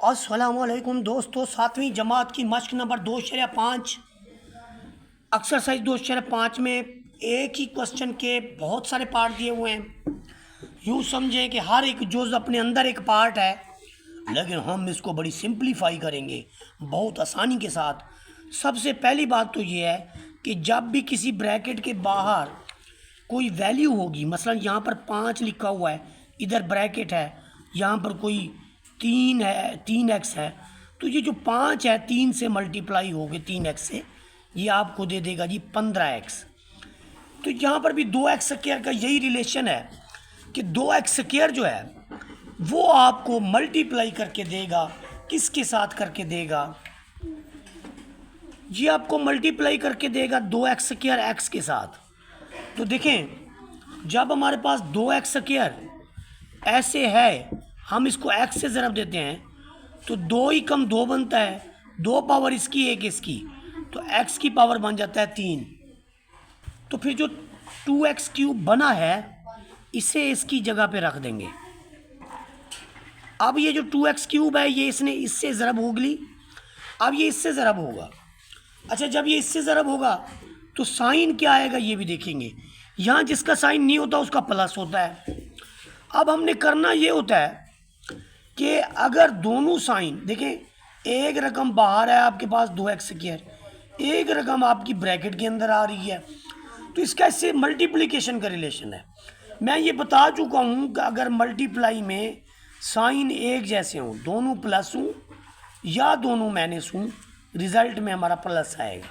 अस्सलामुअलैकुम दोस्तों, 7वीं जमात की मश्क नंबर 2/5 एक्सरसाइज 2/5 में एक ही क्वेश्चन के बहुत सारे पार्ट दिए हुए हैं। यूँ समझें कि हर एक जुज़ अपने अंदर एक पार्ट है, लेकिन हम इसको बड़ी सिंपलीफाई करेंगे बहुत आसानी के साथ। सबसे पहली बात तो ये है कि जब भी किसी ब्रैकेट के बाहर कोई वैल्यू होगी, मसलन यहाँ पर 5 लिखा हुआ है, इधर ब्रैकेट है, यहाँ पर कोई 3 है, 3x है, तो ये जो 5 है 3 से मल्टीप्लाई हो गए 3x से, ये आपको दे देगा जी 15x। तो यहाँ पर भी 2x स्क्वायर का यही रिलेशन है कि 2x स्क्वायर जो है वो आपको मल्टीप्लाई करके देगा, किसके साथ करके देगा, ये आपको मल्टीप्लाई करके देगा 2x स्क्वायर x के साथ। तो देखें, जब हमारे पास 2x स्क्वायर ऐसे है, हम इसको x से ज़रब देते हैं तो 2 ही कम 2 बनता है, 2 पावर इसकी 1 इसकी, तो x की पावर बन जाता है 3। तो फिर जो 2x क्यूब बना है इसे इसकी जगह पे रख देंगे। अब ये जो 2x क्यूब है ये इसने इससे ज़रब होगी, अब ये इससे ज़रब होगा। अच्छा, जब ये इससे ज़रब होगा तो साइन क्या आएगा ये भी देखेंगे। यहाँ जिसका साइन नहीं होता उसका प्लस होता है। अब हमने करना ये होता है कि अगर दोनों साइन देखें, एक रकम बाहर है आपके पास 2x स्क्वायर, एक रकम आपकी ब्रैकेट के अंदर आ रही है, तो इसका इससे मल्टीप्लिकेशन का रिलेशन है। मैं ये बता चुका हूँ कि अगर मल्टीप्लाई में साइन एक जैसे हों, दोनों प्लस हों या दोनों माइनस हों, रिज़ल्ट में हमारा प्लस आएगा।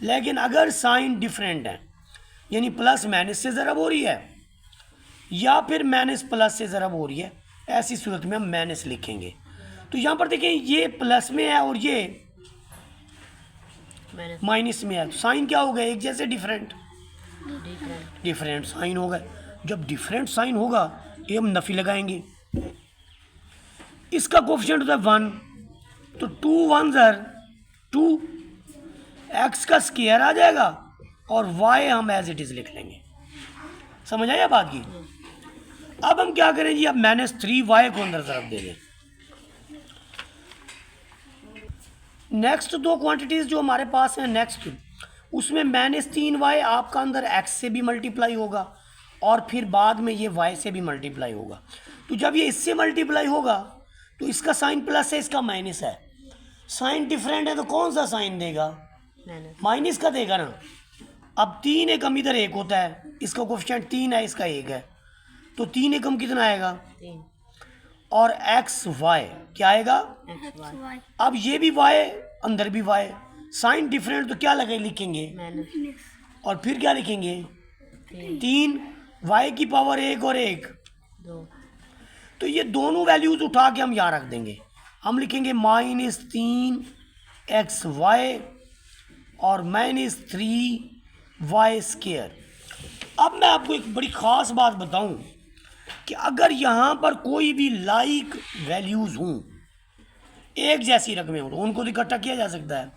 लेकिन अगर साइन डिफरेंट है, यानी प्लस माइनस से ज़रब हो रही है या फिर माइनस प्लस से ज़रब हो रही है, ऐसी सूरत में हम माइनस लिखेंगे। तो यहाँ पर देखें ये प्लस में है और ये माइनस में है, तो साइन क्या हो गया, एक जैसे डिफरेंट साइन हो गए। जब डिफरेंट साइन होगा ये हम नफी लगाएंगे, इसका कोफिशिएंट होता है 1, तो 2 1 2, x का स्क्वायर आ जाएगा और y हम एज इट इज़ लिख लेंगे। समझ आया बात की। अब हम क्या करें जी, अब -3y को अंदर ज़रब दे दें। नेक्स्ट दो क्वांटिटीज़ जो हमारे पास हैं नेक्स्ट, उसमें -3y आपका अंदर x से भी मल्टीप्लाई होगा और फिर बाद में ये y से भी मल्टीप्लाई होगा। तो जब ये इससे मल्टीप्लाई होगा तो इसका साइन प्लस है, इसका माइनस है। साइन डिफरेंट है तो कौन सा साइन देगा, माइनस का देगा ना। अब 3 एकम इधर 1 होता है, इसका कोफिशिएंट 3 है, इसका 1 है, तो 3 एकम कितना आएगा 3, और एक्स वाई क्या आएगा XY। अब ये भी y, अंदर भी y, साइन डिफरेंट तो क्या लगे लिखेंगे और फिर क्या लिखेंगे 3, y की पावर 1 और 1 2। तो ये दोनों वैल्यूज उठा के हम यहाँ रख देंगे। हम लिखेंगे -3xy और -3y स्क्वायर। अब मैं आपको एक बड़ी ख़ास बात बताऊं कि अगर यहाँ पर कोई भी लाइक वैल्यूज़ हों, एक जैसी रकमें हों, तो उनको तो इकट्ठा किया जा सकता है।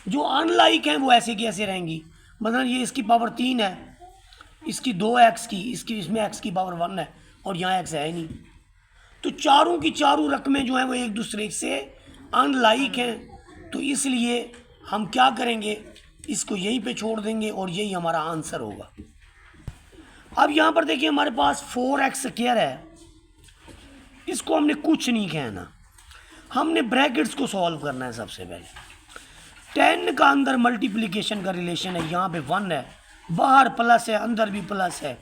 जो अनलाइक हैं वो ऐसे की ऐसे रहेंगी। मतलब ये इसकी पावर 3 है, इसकी 2x की, इसकी इसमें x की पावर 1 है और यहाँ x है ही नहीं। तो चारों की चारों रकमें जो हैं वो एक दूसरे से अनलाइक हैं, तो इसलिए हम क्या करेंगे, इसको यहीं पे छोड़ देंगे और यही हमारा आंसर होगा। अब यहाँ पर देखिए हमारे पास 4x स्क्वायर है, इसको हमने कुछ नहीं कहना, हमने ब्रैकेट्स को सॉल्व करना है। सबसे पहले 10 का अंदर मल्टीप्लिकेशन का रिलेशन है, यहाँ पे 1 है, बाहर प्लस है, अंदर भी प्लस है,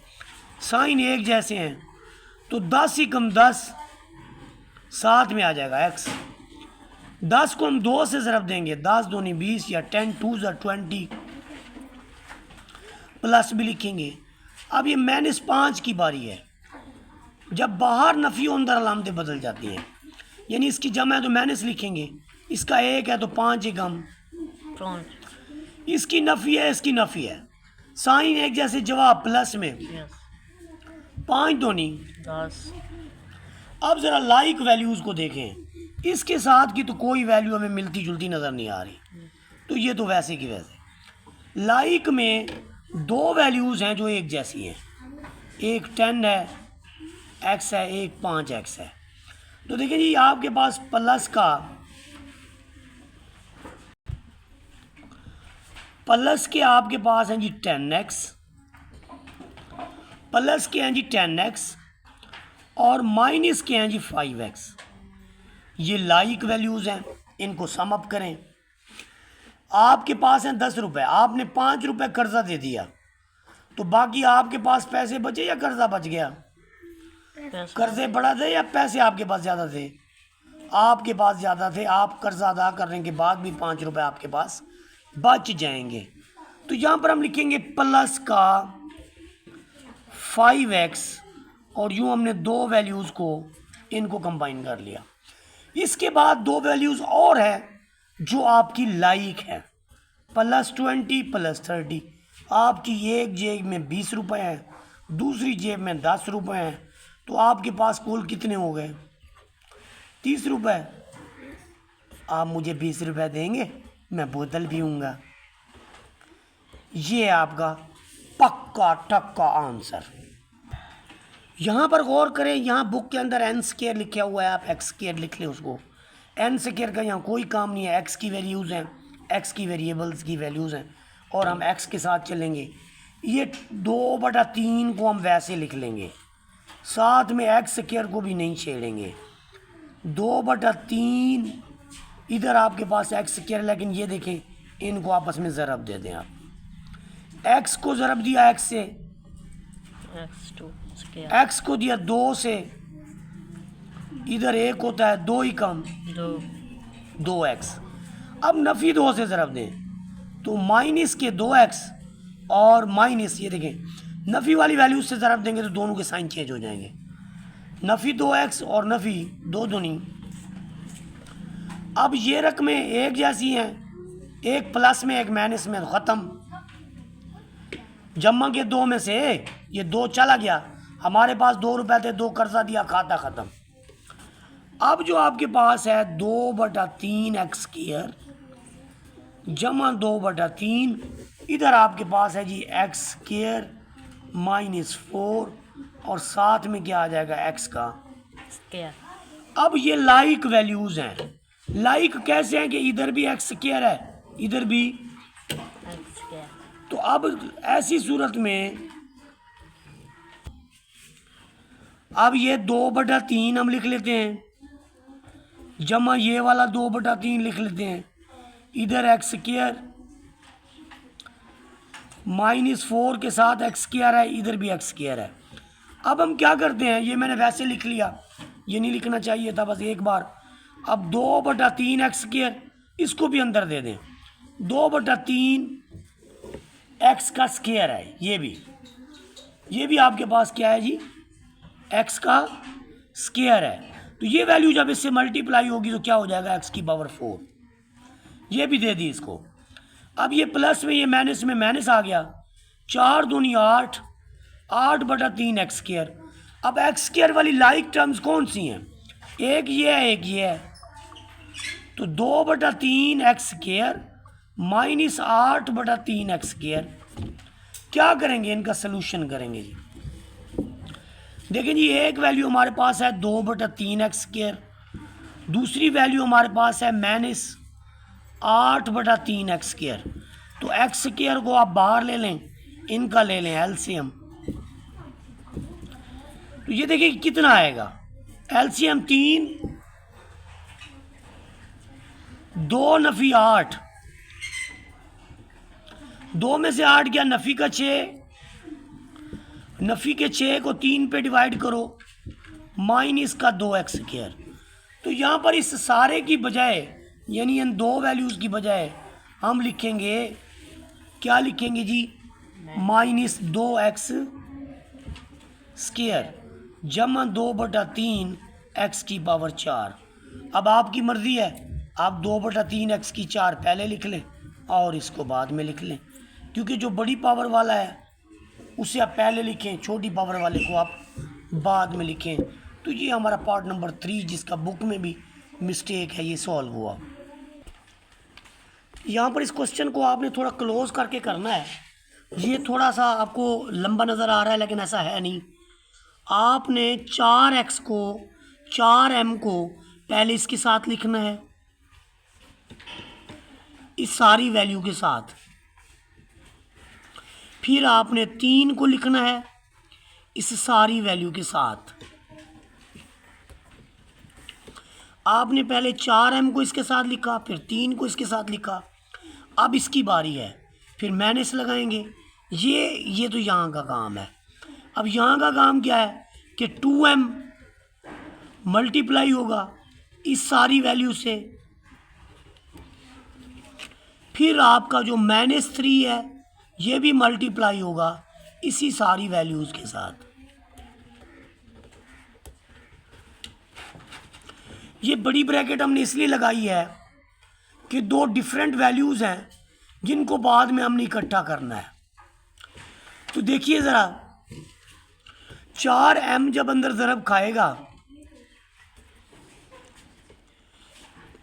साइन एक जैसे हैं, तो 10 ही कम 10 साथ में आ जाएगा x। 10 को हम 2 से ज़रब देंगे, 10 दूनी 20 या 10 2 20, प्लस भी लिखेंगे। अब ये -5 की बारी है, जब बाहर नफ़ी अंदर अलामतें बदल जाती हैं, यानी इसकी जमा है तो माइनस लिखेंगे, इसका 1 है तो 5 एक हम, इसकी नफ़ी है इसकी नफ़ी है, साइन एक जैसे, जवाब प्लस में 5 दूनी 10। अब ज़रा लाइक वैल्यूज़ को देखें, इसके साथ की तो कोई वैल्यू हमें मिलती जुलती नज़र नहीं आ रही, तो ये तो वैसे की वैसे। लाइक में 2 वैल्यूज़ हैं जो एक जैसी हैं, एक 10 है x है, एक 5x है। तो देखिए जी आपके पास प्लस के आपके पास हैं जी 10x, प्लस के हैं जी 10x और माइनस के हैं जी 5x। ये लाइक वैल्यूज़ हैं, इनको सम अप करें। आपके पास हैं 10 रुपये, आपने 5 रुपये कर्जा दे दिया, तो बाकी आपके पास पैसे बचे या कर्जा बच गया? कर्जे बढ़ा थे या पैसे आपके पास ज़्यादा थे? आपके पास ज़्यादा थे। आप कर्जा अदा करने के बाद भी 5 रुपये आपके पास बच जाएंगे। तो यहाँ पर हम लिखेंगे प्लस का 5x और यूँ हमने दो वैल्यूज़ को इनको कंबाइन कर लिया। इसके बाद दो वैल्यूज़ और है जो आपकी लाइक है, +20 +30। आपकी एक जेब में 20 रुपये हैं, दूसरी जेब में 10 रुपये हैं, तो आपके पास कुल कितने हो गए? 30 रुपये। आप मुझे 20 रुपये देंगे, मैं बोतल पीऊँगा। ये आपका पक्का टक्का आंसर। यहाँ पर गौर करें, यहाँ बुक के अंदर n² लिखा हुआ है, आप x² लिख लें उसको। n² का यहाँ कोई काम नहीं है, x की वैल्यूज़ हैं, x की वेरिएबल्स की वैल्यूज़ हैं और हम x के साथ चलेंगे। ये 2/3 को हम वैसे लिख लेंगे, साथ में x² को भी नहीं छेड़ेंगे। 2/3 इधर आपके पास x², लेकिन ये देखें इनको आपस में ज़रब दे दें आप। x को ज़रब दिया x से, x को दिया 2 से, इधर 1 होता है, 2 ही कम 2x। अब नफ़ी 2 से ज़रब दें तो माइनस के 2x और माइनस, ये देखें नफ़ी वाली वैल्यू से ज़रब देंगे तो दोनों के साइन चेंज हो जाएंगे। नफ़ी 2x और नफ़ी 2 दूनी। अब ये रकमें एक जैसी हैं, एक प्लस में एक माइनस में, तो ख़त्म। जमा के 2 में से ये 2 चला गया, हमारे पास 2 रुपए थे, 2 कर्जा दिया, खाता ख़त्म। अब जो आपके पास है 2/3x² जमा 2/3, इधर आपके पास है जी x² -4 और साथ में क्या आ जाएगा x का स्क्वायर। अब ये लाइक वैल्यूज़ हैं। लाइक कैसे हैं कि इधर भी x² है, इधर भी x²। तो अब ऐसी सूरत में अब ये 2/3 हम लिख लेते हैं, जमा ये वाला 2/3 लिख लेते हैं, इधर x² -4 के साथ x² है, इधर भी x² है। अब हम क्या करते हैं, ये मैंने वैसे लिख लिया, ये नहीं लिखना चाहिए था, बस एक बार। अब 2/3 x², इसको भी अंदर दे दें, 2/3 x का स्क्वायर है, ये भी आपके पास क्या है जी, x का स्क्वायर है। तो ये वैल्यू जब इससे मल्टीप्लाई होगी तो क्या हो जाएगा, x की पावर 4। ये भी दे दी इसको। अब ये प्लस में ये माइनस में माइनस आ गया, 4 दूनी 8, 8/3 x²। अब x² वाली लाइक टर्म्स कौन सी हैं? एक ये है, एक ये है। तो 2/3 x² -8/3 x²। क्या करेंगे, इनका सोल्यूशन करेंगे जी। देखिए जी, एक वैल्यू हमारे पास है 2/3 x², दूसरी वैल्यू हमारे पास है -8/3 x²। तो x² को आप बाहर ले लें, इनका ले लें एलसीएम। तो ये देखिए कितना आएगा, एलसीएम 3, 2 नफ़ी 8, 2 में से 8 गया, नफ़ी का 6, नफ़ी के 6 को 3 पे डिवाइड करो, माइनस का 2x²। तो यहाँ पर इस सारे की बजाय, यानी इन दो वैल्यूज़ की बजाय हम लिखेंगे, क्या लिखेंगे जी, -2x² जमा 2/3 x की पावर 4। अब आपकी मर्ज़ी है, आप 2/3 x की 4 पहले लिख लें और इसको बाद में लिख लें, क्योंकि जो बड़ी पावर वाला है उसे आप पहले लिखें, छोटी पावर वाले को आप बाद में लिखें। तो ये हमारा पार्ट नंबर 3, जिसका बुक में भी मिस्टेक है, ये सॉल्व हुआ। यहाँ पर इस क्वेश्चन को आपने थोड़ा क्लोज करके करना है। ये थोड़ा सा आपको लंबा नज़र आ रहा है, लेकिन ऐसा है नहीं। आपने 4x को 4m को पहले इसके साथ लिखना है, इस सारी वैल्यू के साथ। फिर आपने 3 को लिखना है इस सारी वैल्यू के साथ। आपने पहले 4m को इसके साथ लिखा, फिर 3 को इसके साथ लिखा। अब इसकी बारी है, फिर माइनस लगाएंगे। ये तो यहाँ का काम है। अब यहाँ का काम क्या है कि 2m मल्टीप्लाई होगा इस सारी वैल्यू से, फिर आपका जो -3 है ये भी मल्टीप्लाई होगा इसी सारी वैल्यूज़ के साथ। ये बड़ी ब्रैकेट हमने इसलिए लगाई है कि 2 डिफरेंट वैल्यूज़ हैं जिनको बाद में हमने इकट्ठा करना है। तो देखिए ज़रा, 4m जब अंदर ज़रब खाएगा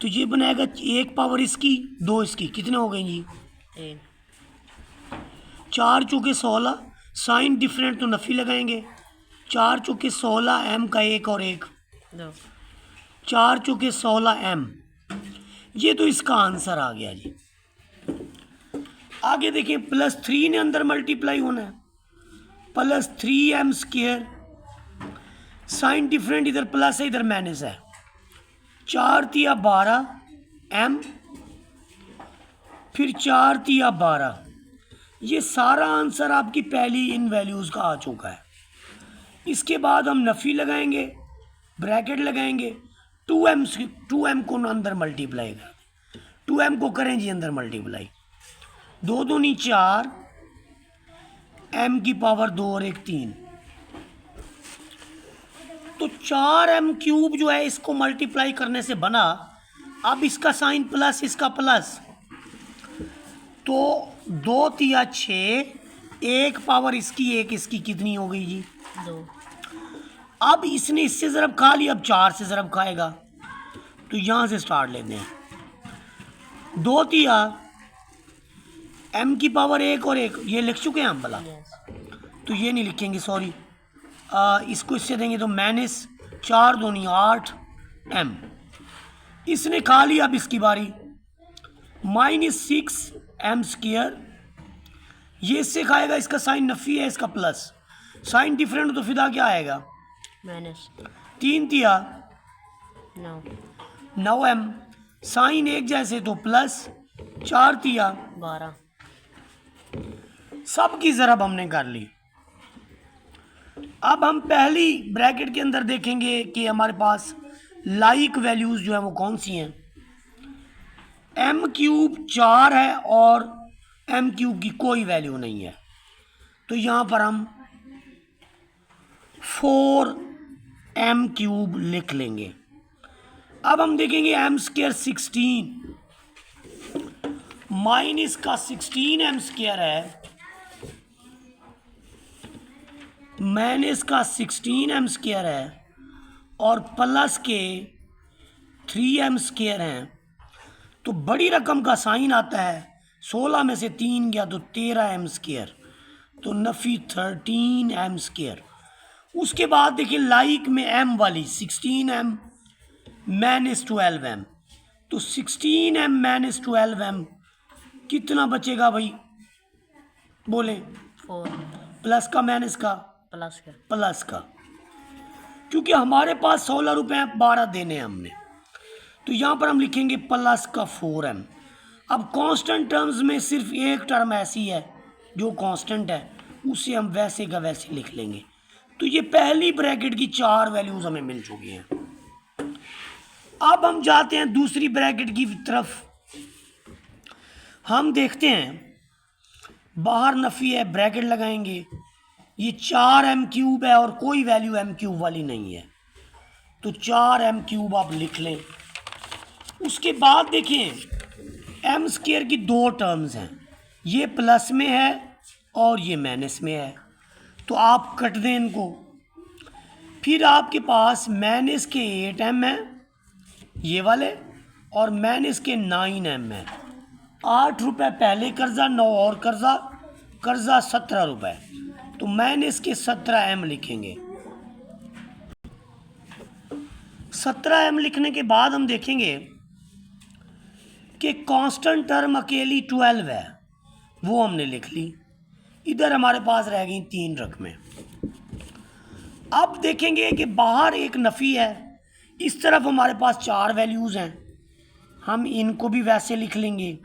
तो ये बनाएगा 1 पावर इसकी 2 इसकी, कितने हो गए जी? 4 चौके 16, साइन डिफरेंट तो नफ़ी लगाएंगे। 4 चौके 16 m का 1 और 1, 4 चौके 16 m। ये तो इसका आंसर आ गया जी। आगे देखिए, +3 ने अंदर मल्टीप्लाई होना है, +3m², साइन डिफरेंट, इधर प्लस है इधर माइनस है। 4 तिया 12 m, फिर 4 तिया 12। ये सारा आंसर आपकी पहली इन वैल्यूज़ का आ चुका है। इसके बाद हम नफ़ी लगाएंगे, ब्रैकेट लगाएंगे, 2m को अंदर मल्टीप्लाई कर, 2m को करें जी अंदर मल्टीप्लाई, 2 दूनी 4, m की पावर 2 और 1 3। तो 4m³ जो है इसको मल्टीप्लाई करने से बना। अब इसका साइन प्लस, इसका प्लस, तो 2 तिया 6, 1 पावर इसकी 1 इसकी, कितनी हो गई जी? 2। अब इसने इससे ज़रब खा लिया, अब 4 से ज़रब खाएगा, तो यहाँ से स्टार्ट लेते हैं। 2 तिया m की पावर 1 और 1, ये लिख चुके हैं हम भला? तो ये नहीं लिखेंगे, सॉरी। इसको इससे देंगे तो -4 दूनी 8 m। इसने खा लिया, अब इसकी बारी, -6m²। ये इससे खाएगा, इसका साइन नफ़ी है, इसका प्लस, साइन डिफरेंट तो फिदा क्या आएगा? माइनस। 3 तिया 9m, साइन एक जैसे तो प्लस, 4 तिया 12। सब की ज़रब हमने कर ली। अब हम पहली ब्रैकेट के अंदर देखेंगे कि हमारे पास लाइक वैल्यूज़ जो है वो कौन सी हैं। m³ 4 है और m³ की कोई वैल्यू नहीं है, तो यहाँ पर हम 4m³ लिख लेंगे। अब हम देखेंगे m² 16 माइनस का 16m² है, माइनस का 16m² है और प्लस के 3m² हैं, तो बड़ी रकम का साइन आता है। 16 में से 3 गया तो 13m², तो नफ़ी 13m²। उसके बाद देखिए लाइक में m वाली 16m -12m, तो 16m -12m कितना बचेगा भाई? बोले 4, प्लस का माइनस का? प्लस का, क्योंकि हमारे पास 16 रुपये 12 देने हैं हमने, तो यहाँ पर हम लिखेंगे प्लस का 4m। अब कांस्टेंट टर्म्स में सिर्फ एक टर्म ऐसी है जो कांस्टेंट है, उसे हम वैसे का वैसे लिख लेंगे। तो ये पहली ब्रैकेट की 4 वैल्यूज़ हमें मिल चुकी हैं। अब हम जाते हैं दूसरी ब्रैकेट की तरफ। हम देखते हैं, बाहर नफ़ी है, ब्रैकेट लगाएंगे, ये 4m³ है और कोई वैल्यू m³ वाली नहीं है, तो 4m³ आप लिख लें। उसके बाद देखिए m² की 2 टर्म्स हैं, ये प्लस में है और ये माइनस में है, तो आप कट दें इनको। फिर आपके पास माइनस के 8m है ये वाले और माइनस के 9m है। 8 रुपये पहले कर्जा, 9 और कर्जा 17 रुपये, तो माइनस के 17m लिखेंगे। 17m लिखने के बाद हम देखेंगे कि कांस्टेंट टर्म अकेली 12 है, वो हमने लिख ली। इधर हमारे पास रह गई 3 रकमें। अब देखेंगे कि बाहर एक नफ़ी है, इस तरफ हमारे पास 4 वैल्यूज़ हैं, हम इनको भी वैसे लिख लेंगे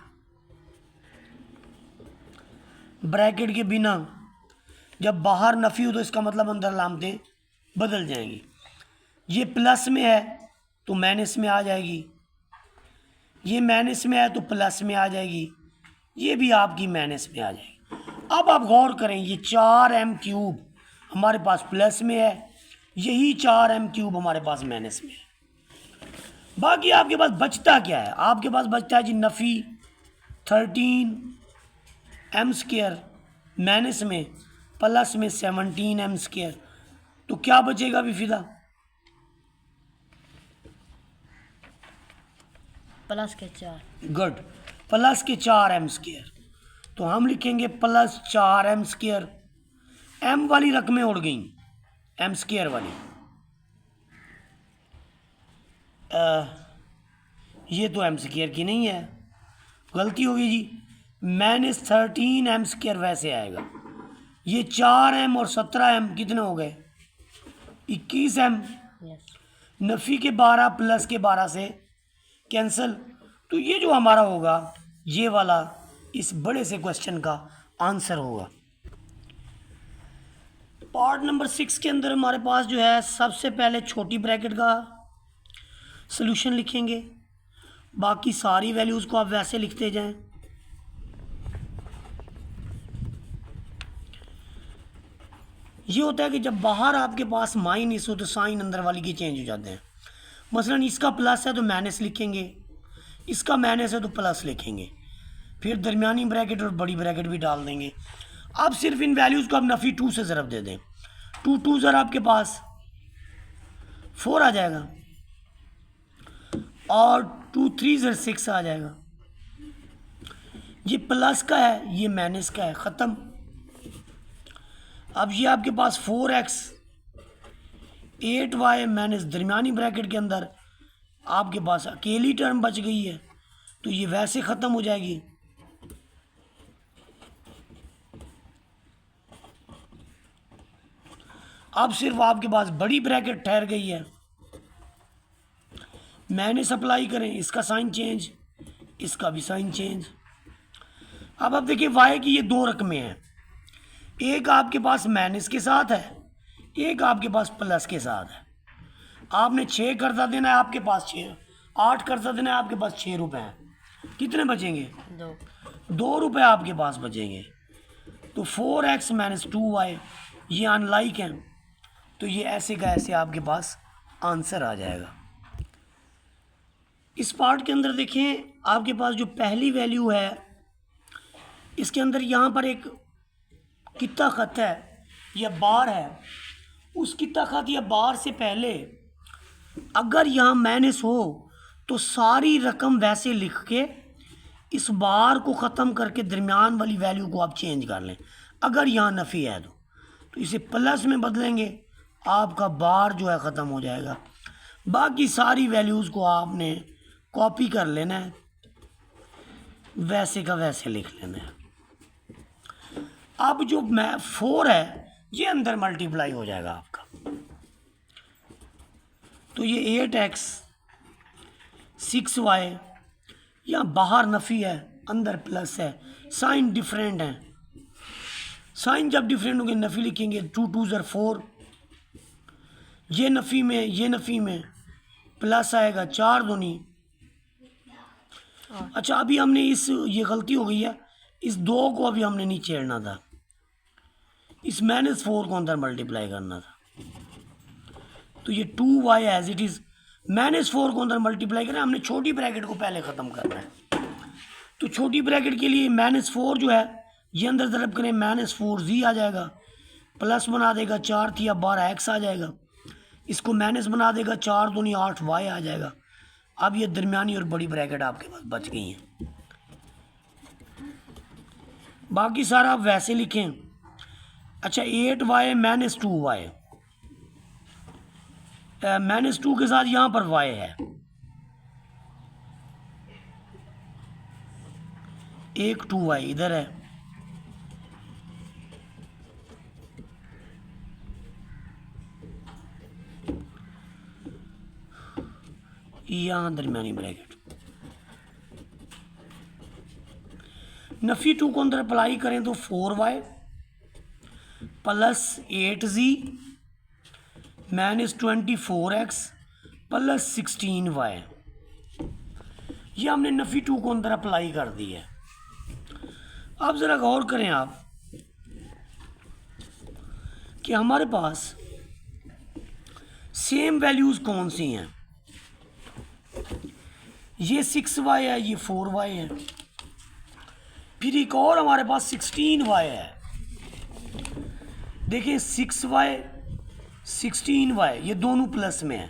ब्रैकेट के बिना। जब बाहर नफ़ी हो तो इसका मतलब अंदर अलामतें बदल जाएंगी। ये प्लस में है तो माइनस में आ जाएगी, ये माइनस में है तो प्लस में आ जाएगी, ये भी आपकी माइनस में आ जाएगी। अब आप गौर करें, ये 4m³ हमारे पास प्लस में है, यही 4m³ हमारे पास माइनस में है। बाकी आपके पास बचता क्या है? आपके पास बचता है जी नफ़ी 13m² माइनस में प्लस में 17m²। तो क्या बचेगा विफिदा? प्लस के 4। गुड, प्लस के 4m²। तो हम लिखेंगे प्लस 4m²। m वाली रकमें उड़ गई, m² वाली। ये तो m² की नहीं है, गलती होगी जी। -13m² वैसे आएगा। ये 4m और 17m कितने हो गए? 21m। यस। नफ़ी के 12 प्लस के 12 से कैंसिल। तो ये जो हमारा होगा, ये वाला इस बड़े से क्वेश्चन का आंसर होगा। पार्ट नंबर 6 के अंदर हमारे पास जो है, सबसे पहले छोटी ब्रैकेट का सॉल्यूशन लिखेंगे, बाकी सारी वैल्यूज़ को आप वैसे लिखते जाएं। ये होता है कि जब बाहर आपके पास माइनस हो तो साइन अंदर वाली के चेंज हो जाते हैं। मसलन इसका प्लस है तो माइनस लिखेंगे, इसका माइनस है तो प्लस लिखेंगे, फिर दरमियानी ब्रैकेट और बड़ी ब्रैकेट भी डाल देंगे। अब सिर्फ इन वैल्यूज़ को आप नफ़ी 2 से ज़रब दे दें, 2 2 ज़रा आपके पास 4 आ जाएगा, और 2 3 ज़र 6 आ जाएगा। ये प्लस का है, ये माइनस का है, ख़त्म। अब ये आपके पास 4x 8y माइनस दरमियानी ब्रैकेट के अंदर आपके पास अकेली टर्म बच गई है, तो ये वैसे ख़त्म हो जाएगी। अब सिर्फ आपके पास बड़ी ब्रैकेट ठहर गई है, माइनस अप्लाई करें, इसका साइन चेंज, इसका भी साइन चेंज। अब आप देखिए y की ये 2 रकमें हैं, एक आपके पास माइनस के साथ है, एक आपके पास प्लस के साथ है। आपने 6 कर्जा देना है, आपके पास 8 कर्जा देना है, आपके पास 6 रुपये हैं। कितने बचेंगे? 2 रुपये आपके पास बचेंगे। तो 4x - 2y ये अनलाइक हैं, तो ये ऐसे का ऐसे आपके पास आंसर आ जाएगा। इस पार्ट के अंदर देखें, आपके पास जो पहली वैल्यू है, इसके अंदर यहाँ पर एक कितना ख़त है या बार है, उस कितना ख़त या बार से पहले अगर यहाँ माइनस हो तो सारी रकम वैसे लिख के इस बार को ख़त्म करके दरमियान वाली वैल्यू को आप चेंज कर लें। अगर यहाँ नफ़ी है तो इसे प्लस में बदलेंगे, आपका बार जो है ख़त्म हो जाएगा। बाकी सारी वैल्यूज़ को आपने कॉपी कर लेना है, वैसे का वैसे लिख लेना है। अब जो 4 है ये अंदर मल्टीप्लाई हो जाएगा आपका, तो ये 8x 6y, यहाँ बाहर नफ़ी है अंदर प्लस है, साइन डिफरेंट है। साइन जब डिफरेंट होंगे नफ़ी लिखेंगे, 2 2 ज़र 4, ये नफ़ी में प्लस आएगा, 4 दूनी। अच्छा, अभी हमने ये गलती हो गई है, इस 2 को अभी हमने नहीं छेड़ना था, इस -4 को अंदर मल्टीप्लाई करना था। तो ये 2y एज इट इज़, -4 को अंदर मल्टीप्लाई करें, हमने छोटी ब्रैकेट को पहले ख़त्म करना है। तो छोटी ब्रैकेट के लिए -4 जो है ये अंदर ज़रब करें, -4z आ जाएगा, प्लस बना देगा 4 थी, अब 12x आ जाएगा, इसको माइनस बना देगा, 4 दूनी 8y आ जाएगा। अब ये दरमियानी और बड़ी ब्रैकेट आपके पास बच गई हैं। बाकी सारा आप वैसे लिखें। अच्छा, 8y - 2y -2 के साथ यहाँ पर y है, एक 2y इधर है, यहाँ दरमियानी ब्रैकेट। नफी 2 को अंदर अप्लाई करें तो 4y plus 8z minus 24x plus 16y, ये हमने नफी 2 को अंदर अप्लाई कर दी है। अब ज़रा गौर करें आप कि हमारे पास सेम वैल्यूज़ कौन सी हैं। ये 6y है, ये 4y है, फिर एक और हमारे पास 16y है। देखिए 6y 16y ये दोनों प्लस में है,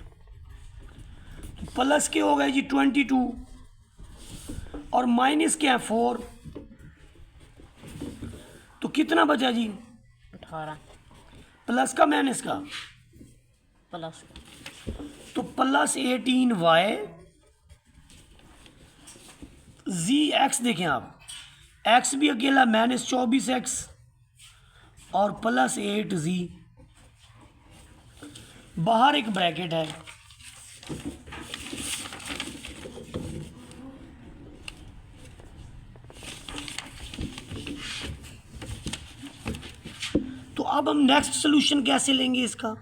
तो प्लस के हो गए जी 22 और माइनस के हैं 4, तो कितना बचा जी 18 प्लस का माइनस का, प्लस तो प्लस 18y जी एक्स देखें आप, एक्स भी अकेला माइनस 24x और प्लस 8z, बाहर एक ब्रैकेट है, तो अब हम नेक्स्ट सोल्यूशन कैसे लेंगे इसका।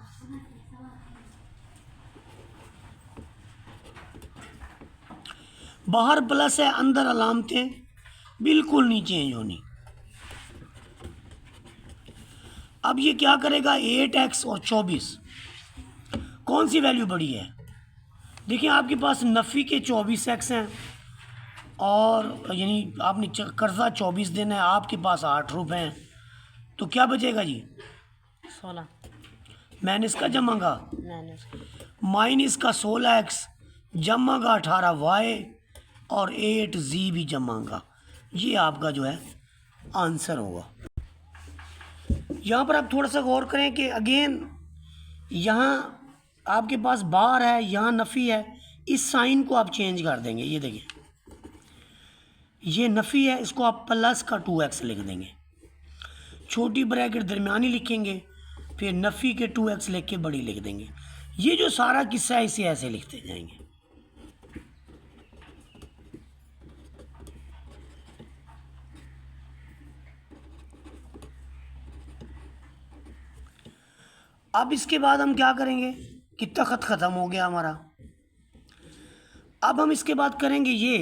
बाहर प्लस है, अंदर अलामतें बिल्कुल नहीं चेंज होनी। अब ये क्या करेगा, 8x और 24 कौन सी वैल्यू बड़ी है। देखिए आपके पास नफ़ी के 24x हैं और यानी आपने कर्जा 24 देना है, आपके पास 8 रुपये हैं, तो क्या बचेगा जी 16 माइनस का जमा का, माइनस का 16x जमा का 18y और 8z भी जमा का, ये आपका जो है आंसर होगा। यहाँ पर आप थोड़ा सा गौर करें कि अगेन यहाँ आपके पास बार है, यहाँ नफ़ी है, इस साइन को आप चेंज कर देंगे। ये देखिए ये नफ़ी है, इसको आप प्लस का 2x लिख देंगे, छोटी ब्रैकेट दरमियानी लिखेंगे, फिर नफ़ी के 2x लिख के बड़ी लिख देंगे। ये जो सारा किस्सा है इसे ऐसे लिखते जाएंगे। अब इसके बाद हम क्या करेंगे कि तख़त ख़त्म हो गया हमारा। अब हम इसके बाद करेंगे ये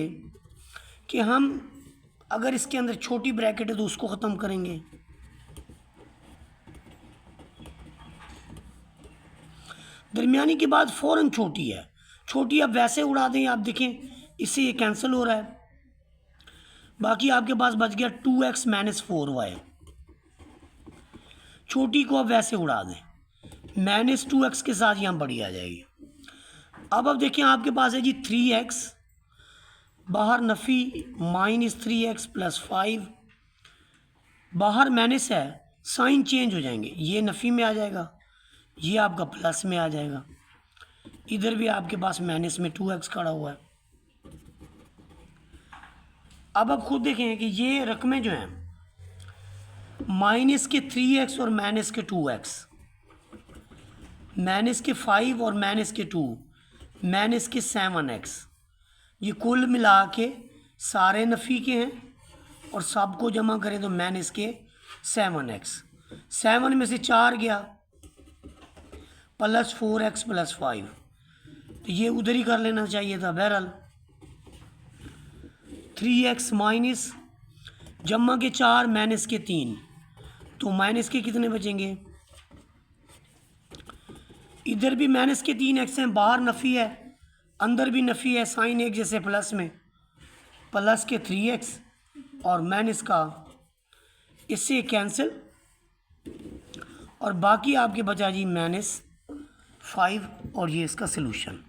कि हम अगर इसके अंदर छोटी ब्रैकेट है तो उसको ख़त्म करेंगे, दरमियानी के बाद फ़ौरन छोटी है, छोटी आप वैसे उड़ा दें, आप देखें इससे ये कैंसिल हो रहा है, बाकी आपके पास बच गया 2x माइनस 4y। छोटी को आप वैसे उड़ा दें, माइनस 2x के साथ यहाँ बड़ी आ जाएगी। अब देखिए आपके पास है जी 3x, बाहर नफ़ी माइनस 3x प्लस 5, बाहर माइनस है, साइन चेंज हो जाएंगे, ये नफ़ी में आ जाएगा, ये आपका प्लस में आ जाएगा, इधर भी आपके पास माइनस में 2x खड़ा हुआ है। अब आप खुद देखें कि ये रकमें जो हैं माइनस के 3x और माइनस के 2x, माइनस के 5 और माइनस के 2, माइनस के 7x, ये कुल मिला के सारे नफ़ी के हैं और सबको जमा करें तो माइनस के 7x, 7 में से 4 गया प्लस 4x प्लस 5, तो ये उधर ही कर लेना चाहिए था। बहरहाल 3x माइनस जमा के 4 माइनस के 3, तो माइनस के कितने बचेंगे, इधर भी माइनस के 3x हैं, बाहर नफ़ी है, अंदर भी नफ़ी है, साइन एक जैसे प्लस में, प्लस के 3x और माइनस का इससे कैंसिल, और बाकी आपके बचा जी माइनस 5, और ये इसका सलूशन।